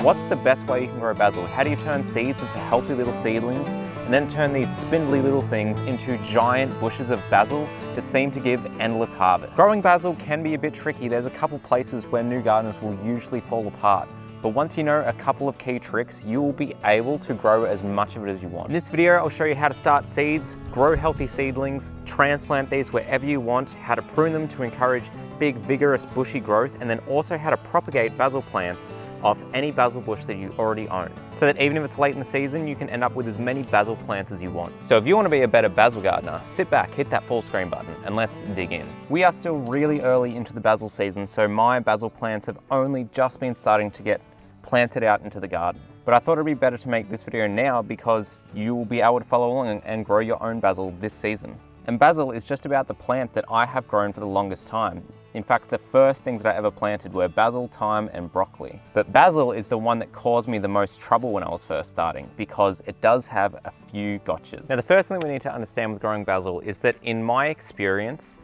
What's the best way you can grow basil? How do you turn seeds into healthy little seedlings and then turn these spindly little things into giant bushes of basil that seem to give endless harvest? Growing basil can be a bit tricky. There's a couple places where new gardeners will usually fall apart. But once you know a couple of key tricks, you will be able to grow as much of it as you want. In this video, I'll show you how to start seeds, grow healthy seedlings, transplant these wherever you want, how to prune them to encourage big, vigorous, bushy growth, and then also how to propagate basil plants off any basil bush that you already own. So that even if it's late in the season, you can end up with as many basil plants as you want. So if you want to be a better basil gardener, sit back, hit that full screen button, and let's dig in. We are still really early into the basil season, so my basil plants have only just been starting to get planted out into the garden. But I thought it'd be better to make this video now because you will be able to follow along and grow your own basil this season. And basil is just about the plant that I have grown for the longest time. In fact, the first things that I ever planted were basil, thyme, and broccoli. But basil is the one that caused me the most trouble when I was first starting because it does have a few gotchas. Now, the first thing we need to understand with growing basil is that in my experience,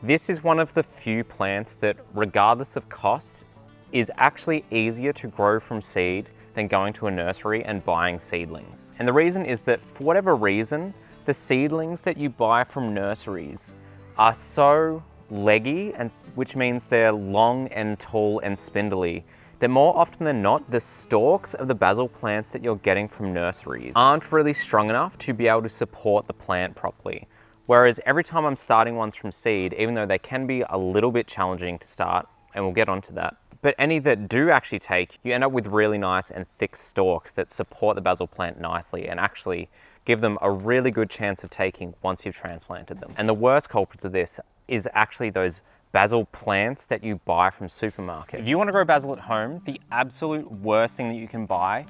this is one of the few plants that, regardless of cost, is actually easier to grow from seed than going to a nursery and buying seedlings. And the reason is that for whatever reason, the seedlings that you buy from nurseries are so leggy, and which means they're long and tall and spindly, that more often than not, the stalks of the basil plants that you're getting from nurseries aren't really strong enough to be able to support the plant properly. Whereas every time I'm starting ones from seed, even though they can be a little bit challenging to start, and we'll get onto that, but any that do actually take, you end up with really nice and thick stalks that support the basil plant nicely and actually give them a really good chance of taking once you've transplanted them. And the worst culprit of this is actually those basil plants that you buy from supermarkets. If you want to grow basil at home, the absolute worst thing that you can buy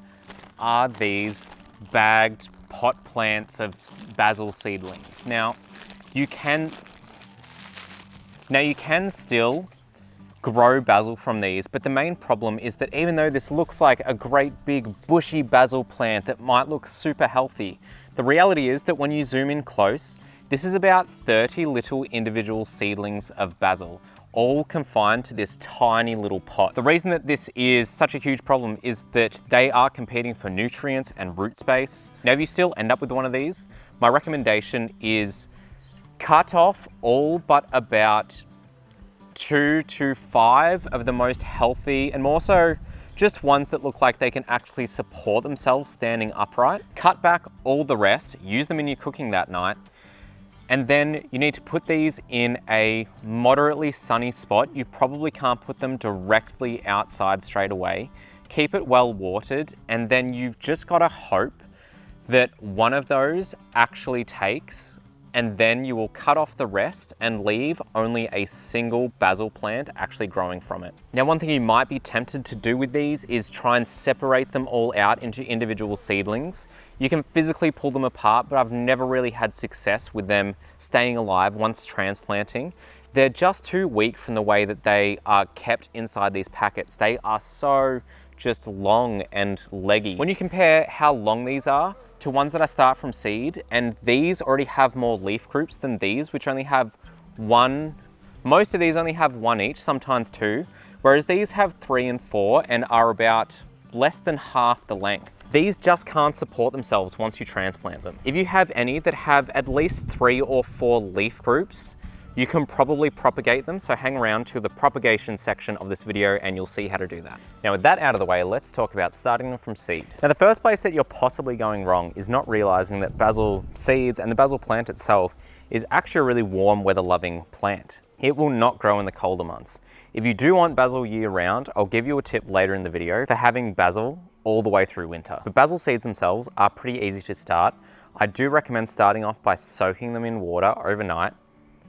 are these bagged pot plants of basil seedlings. Now you can still grow basil from these, but the main problem is that even though this looks like a great big bushy basil plant that might look super healthy, the reality is that when you zoom in close, this is about 30 little individual seedlings of basil, all confined to this tiny little pot. The reason that this is such a huge problem is that they are competing for nutrients and root space. Now, if you still end up with one of these, my recommendation is cut off all but about 2 to 5 of the most healthy, and more so just ones that look like they can actually support themselves standing upright. Cut back all the rest, use them in your cooking that night, and then you need to put these in a moderately sunny spot. You probably can't put them directly outside straight away. Keep it well watered, and then you've just got to hope that one of those actually takes, and then you will cut off the rest and leave only a single basil plant actually growing from it. Now, one thing you might be tempted to do with these is try and separate them all out into individual seedlings. You can physically pull them apart, but I've never really had success with them staying alive once transplanting. They're just too weak from the way that they are kept inside these packets. They are so just long and leggy. When you compare how long these are to ones that I start from seed, and these already have more leaf groups than these, which only have one. Most of these only have one each, sometimes two, whereas these have 3 and 4 and are about less than half the length. These just can't support themselves once you transplant them. If you have any that have at least 3 or 4 leaf groups, you can probably propagate them, so hang around to the propagation section of this video and you'll see how to do that. Now, with that out of the way, let's talk about starting them from seed. Now, the first place that you're possibly going wrong is not realizing that basil seeds and the basil plant itself is actually a really warm, weather-loving plant. It will not grow in the colder months. If you do want basil year-round, I'll give you a tip later in the video for having basil all the way through winter. But basil seeds themselves are pretty easy to start. I do recommend starting off by soaking them in water overnight,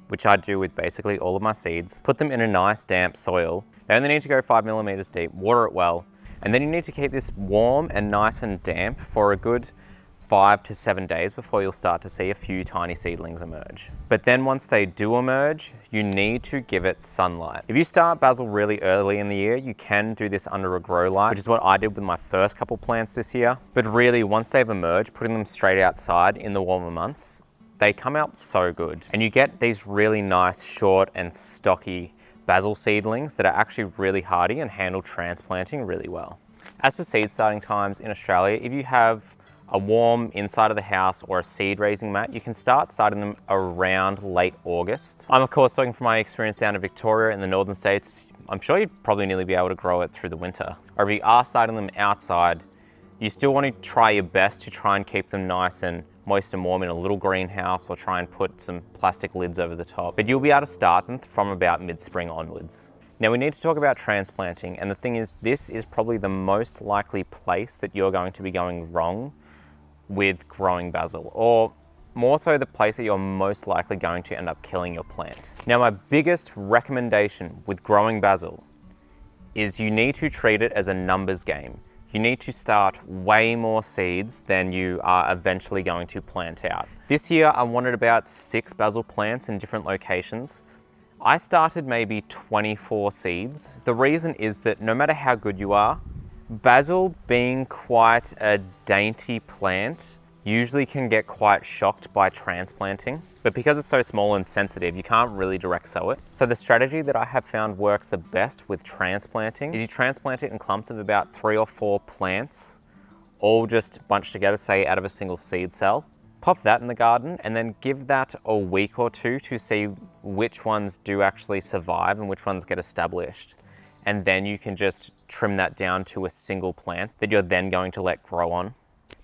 which I do with basically all of my seeds. Put them in a nice damp soil. They only need to go 5 millimeters deep, water it well, and then you need to keep this warm and nice and damp for a good 5 to 7 days before you'll start to see a few tiny seedlings emerge. But then once they do emerge, you need to give it sunlight. If you start basil really early in the year, you can do this under a grow light, which is what I did with my first couple plants this year. But really, once they've emerged, putting them straight outside in the warmer months, they come out so good. And you get these really nice, short and stocky basil seedlings that are actually really hardy and handle transplanting really well. As for seed starting times in Australia, if you have a warm inside of the house or a seed raising mat, you can start starting them around late August. I'm of course talking from my experience down in Victoria in the northern states. I'm sure you'd probably nearly be able to grow it through the winter. Or if you are starting them outside, you still want to try your best to try and keep them nice and moist and warm in a little greenhouse, or try and put some plastic lids over the top. But you'll be able to start them from about mid-spring onwards. Now we need to talk about transplanting, and the thing is, this is probably the most likely place that you're going to be going wrong with growing basil, or more so the place that you're most likely going to end up killing your plant. Now my biggest recommendation with growing basil is you need to treat it as a numbers game. You need to start way more seeds than you are eventually going to plant out. This year I wanted about 6 basil plants in different locations. I started maybe 24 seeds. The reason is that no matter how good you are, basil, being quite a dainty plant, usually can get quite shocked by transplanting. But because it's so small and sensitive, you can't really direct sow it. So the strategy that I have found works the best with transplanting is you transplant it in clumps of about 3 or 4 plants, all just bunched together, say out of a single seed cell. Pop that in the garden and then give that a week or 2 to see which ones do actually survive and which ones get established. And then you can just trim that down to a single plant that you're then going to let grow on.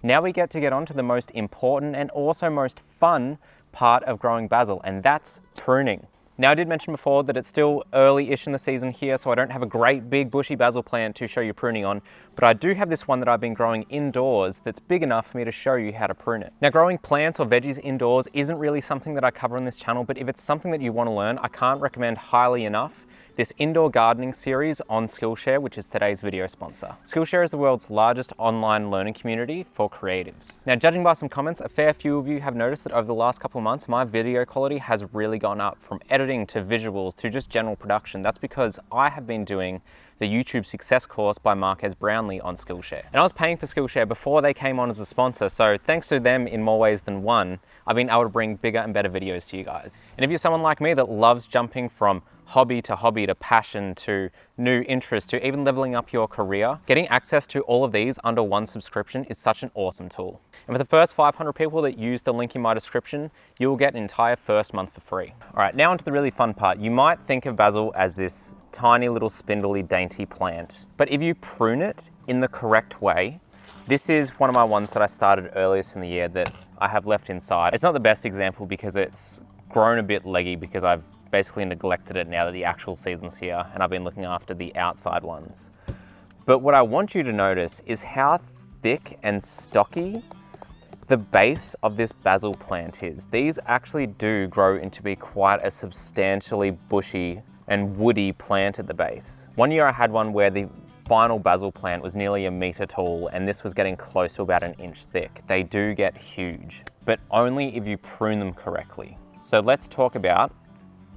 Now we get on to the most important and also most fun part of growing basil, and that's pruning. Now I did mention before that it's still early-ish in the season here, so I don't have a great big bushy basil plant to show you pruning on, but I do have this one that I've been growing indoors that's big enough for me to show you how to prune it. Now growing plants or veggies indoors isn't really something that I cover on this channel, but if it's something that you want to learn, I can't recommend highly enough this indoor gardening series on Skillshare, which is today's video sponsor. Skillshare is the world's largest online learning community for creatives. Now, judging by some comments, a fair few of you have noticed that over the last couple of months, my video quality has really gone up, from editing to visuals to just general production. That's because I have been doing the YouTube Success course by Marques Brownlee on Skillshare. And I was paying for Skillshare before they came on as a sponsor, so thanks to them in more ways than one, I've been able to bring bigger and better videos to you guys. And if you're someone like me that loves jumping from hobby to passion to new interest to even leveling up your career, getting access to all of these under one subscription is such an awesome tool. And for the first 500 people that use the link in my description, you will get an entire first month for free. All right, now onto the really fun part. You might think of basil as this tiny little spindly dainty plant, but if you prune it in the correct way, this is one of my ones that I started earliest in the year that I have left inside. It's not the best example because it's grown a bit leggy because I've basically neglected it now that the actual season's here and I've been looking after the outside ones. But what I want you to notice is how thick and stocky the base of this basil plant is. These actually do grow into be quite a substantially bushy and woody plant at the base. One year I had one where the final basil plant was nearly 1 meter tall and this was getting close to about 1 inch thick. They do get huge, but only if you prune them correctly. So let's talk about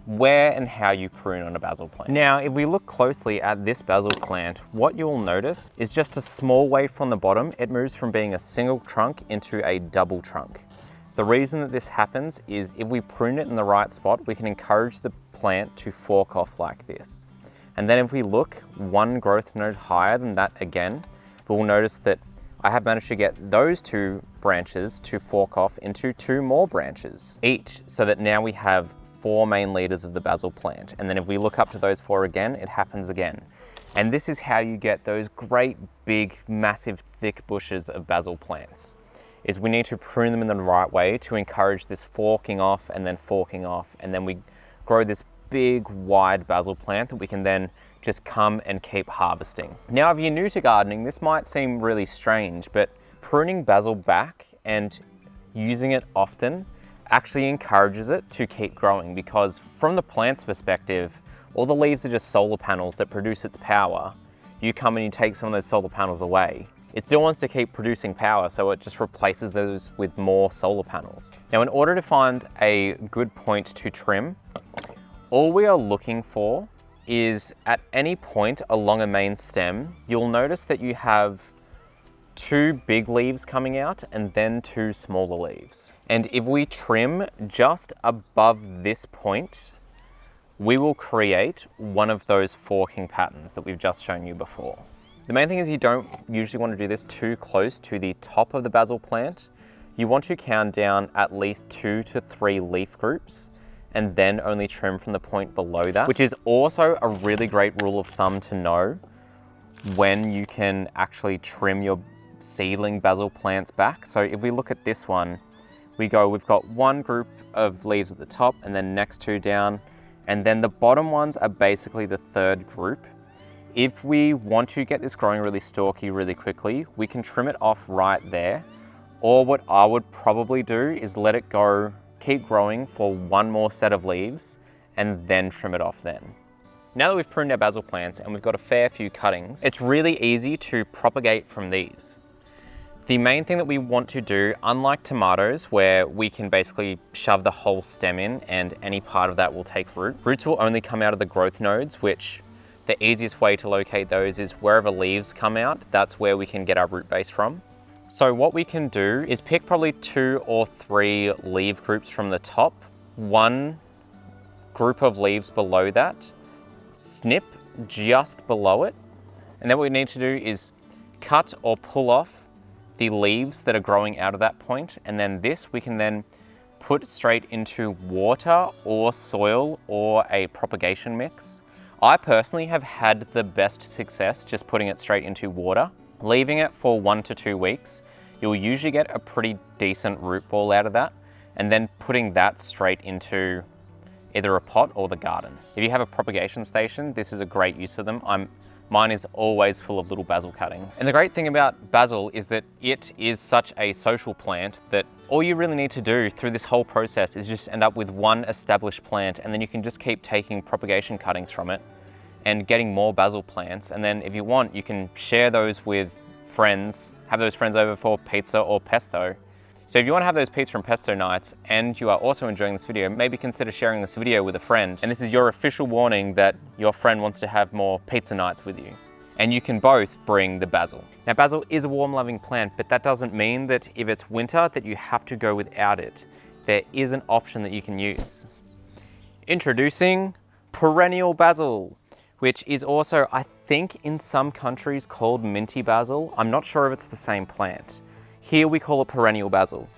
where and how you prune on a basil plant. Now, if we look closely at this basil plant, what you'll notice is just a small wave from the bottom. It moves from being a single trunk into a double trunk. The reason that this happens is if we prune it in the right spot, we can encourage the plant to fork off like this. And then if we look one growth node higher than that again, we'll notice that I have managed to get those 2 branches to fork off into 2 more branches each, so that now we have 4 main leaders of the basil plant. And then if we look up to those 4 again, it happens again. And this is how you get those great, big, massive, thick bushes of basil plants, is we need to prune them in the right way to encourage this forking off and then forking off. And then we grow this big, wide basil plant that we can then just come and keep harvesting. Now, if you're new to gardening, this might seem really strange, but pruning basil back and using it often actually encourages it to keep growing, because from the plant's perspective, all the leaves are just solar panels that produce its power. You come and you take some of those solar panels away. It still wants to keep producing power, so it just replaces those with more solar panels. Now, in order to find a good point to trim, all we are looking for is at any point along a main stem, you'll notice that you have 2 big leaves coming out and then 2 smaller leaves. And if we trim just above this point, we will create one of those forking patterns that we've just shown you before. The main thing is you don't usually want to do this too close to the top of the basil plant. You want to count down at least 2 to 3 leaf groups and then only trim from the point below that, which is also a really great rule of thumb to know when you can actually trim your seedling basil plants back. So if we look at this one, we've got one group of leaves at the top and then next 2 down, and then the bottom ones are basically the third group. If we want to get this growing really stalky really quickly, we can trim it off right there. Or what I would probably do is let it go, keep growing for one more set of leaves and then trim it off then. Now that we've pruned our basil plants and we've got a fair few cuttings, it's really easy to propagate from these. The main thing that we want to do, unlike tomatoes where we can basically shove the whole stem in and any part of that will take root, roots will only come out of the growth nodes, which the easiest way to locate those is wherever leaves come out, that's where we can get our root base from. So what we can do is pick probably 2 or 3 leaf groups from the top, one group of leaves below that, snip just below it, and then what we need to do is cut or pull off the leaves that are growing out of that point, and then this we can then put straight into water or soil or a propagation mix. I personally have had the best success just putting it straight into water. Leaving it for 1 to 2 weeks, you'll usually get a pretty decent root ball out of that, and then putting that straight into either a pot or the garden. If you have a propagation station, this is a great use of them. Mine is always full of little basil cuttings. And the great thing about basil is that it is such a social plant that all you really need to do through this whole process is just end up with one established plant, and then you can just keep taking propagation cuttings from it and getting more basil plants. And then if you want, you can share those with friends, have those friends over for pizza or pesto. So if you want to have those pizza and pesto nights and you are also enjoying this video, maybe consider sharing this video with a friend. And this is your official warning that your friend wants to have more pizza nights with you. And you can both bring the basil. Now basil is a warm loving plant, but that doesn't mean that if it's winter that you have to go without it. There is an option that you can use. Introducing perennial basil, which is also, I think in some countries called minty basil. I'm not sure if it's the same plant. Here we call it perennial basil.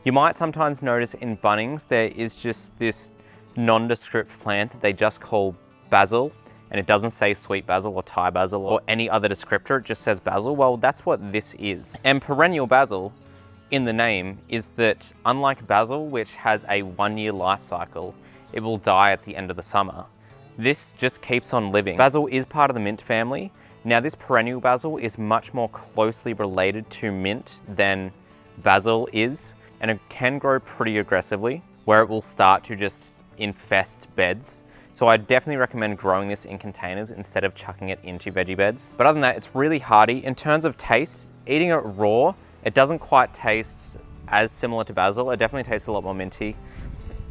You might sometimes notice in Bunnings there is just this nondescript plant that they just call basil, and it doesn't say sweet basil or Thai basil or any other descriptor, it just says basil. Well, that's what this is. And perennial basil in the name is that unlike basil, which has a 1-year life cycle, it will die at the end of the summer. This just keeps on living. Basil is part of the mint family. Now this perennial basil is much more closely related to mint than basil is, and it can grow pretty aggressively where it will start to just infest beds. So I definitely recommend growing this in containers instead of chucking it into veggie beds. But other than that, it's really hardy. In terms of taste, eating it raw, it doesn't quite taste as similar to basil. It definitely tastes a lot more minty.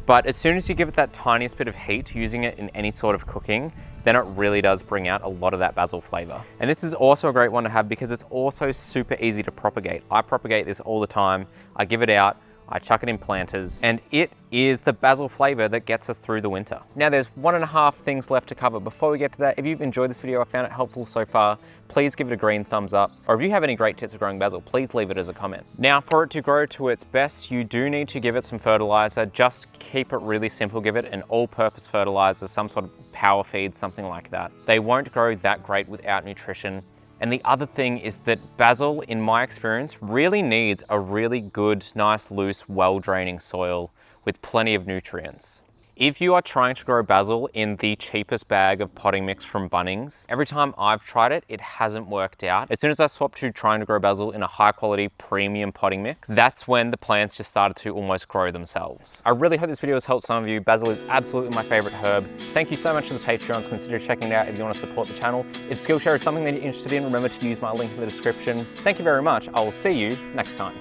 But as soon as you give it that tiniest bit of heat, using it in any sort of cooking, then it really does bring out a lot of that basil flavor. And this is also a great one to have because it's also super easy to propagate. I propagate this all the time. I give it out, I chuck it in planters, and it is the basil flavor that gets us through the winter. Now there's 1.5 things left to cover. Before we get to that, if you've enjoyed this video, I found it helpful so far, please give it a green thumbs up. Or if you have any great tips for growing basil, please leave it as a comment. Now for it to grow to its best, you do need to give it some fertilizer. Just keep it really simple. Give it an all-purpose fertilizer, some sort of power feed, something like that. They won't grow that great without nutrition. And the other thing is that basil, in my experience, really needs a really good, nice, loose, well-draining soil with plenty of nutrients. If you are trying to grow basil in the cheapest bag of potting mix from Bunnings, every time I've tried it, it hasn't worked out. As soon as I swapped to trying to grow basil in a high quality premium potting mix, that's when the plants just started to almost grow themselves. I really hope this video has helped some of you. Basil is absolutely my favorite herb. Thank you so much to the Patreons. Consider checking it out if you want to support the channel. If Skillshare is something that you're interested in, remember to use my link in the description. Thank you very much. I will see you next time.